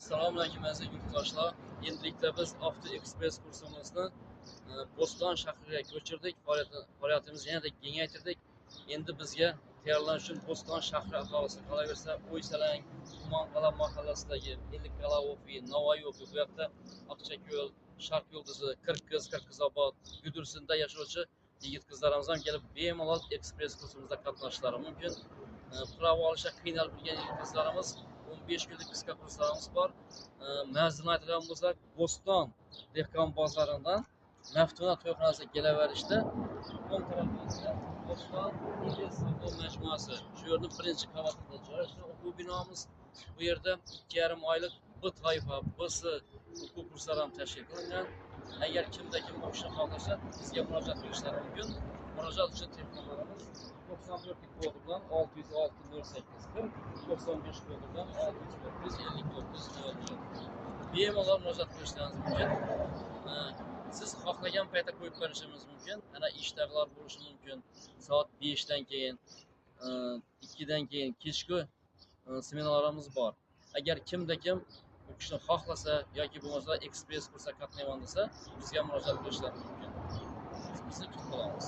Assalomu alaykum aziz yurtdoshlar. Endilikda biz Avto Express kursimizni Bo'ston shahriga ko'chirdik. Faoliyatimizni yanada kengaytirdik. Endi bizga tayyorlanish uchun Bo'ston shahri aholisi qolaversa, O'ysalang, Tumanqal'a mahallasidagi Ellikqal'a ofi, Navoiy ofi, bu yoqda Aqchako'l, Sharq yulduzi, Qirg'izobod, Gudursinda yashovchi yigit-qizlarimiz ham kelib bemalol Express kursimizda qatnashishlari mumkin. Pravo olishga qiynalib turgan yigit-qizlarimiz 15 kunlik qisqa kurslarimiz bor. Ma'zilni aytadigan bo'lsak, Bo'ston dehqon bozoridan Maftuna to'yxonasiga kelaverishda o'ng tarafimizda Bo'ston savdo majmuasi. Shu yerning birinchi qavatida joylashgan o'quv binomiz. Bu yerda 2,5 oylik B toifa, B'si o'quv kurslari ham tashkil qilingan. Agar kimda kim o'qishni xohlasa, bizga murojaat qilishlari mumkin. Murojaat uchun telefonlarimiz 94 kodi bilan 606 08 40, 95 kodi bilan 609 59 00. Bemalol murojaat qilishlaringiz mumkin. Siz xohlagan paytda qo'yib berishimiz mumkin. Ana ishlarlar bo'lishi mumkin. Soat 5 dan keyin, 2 dan keyin kechki seminarlarimiz bor. Agar kimda kim o'qishni xohlasa yoki bo'lmasa ekspress kursga qatnayman desa, bizga murojaat qilishlari mumkin. Biz bizni kutib qolamiz.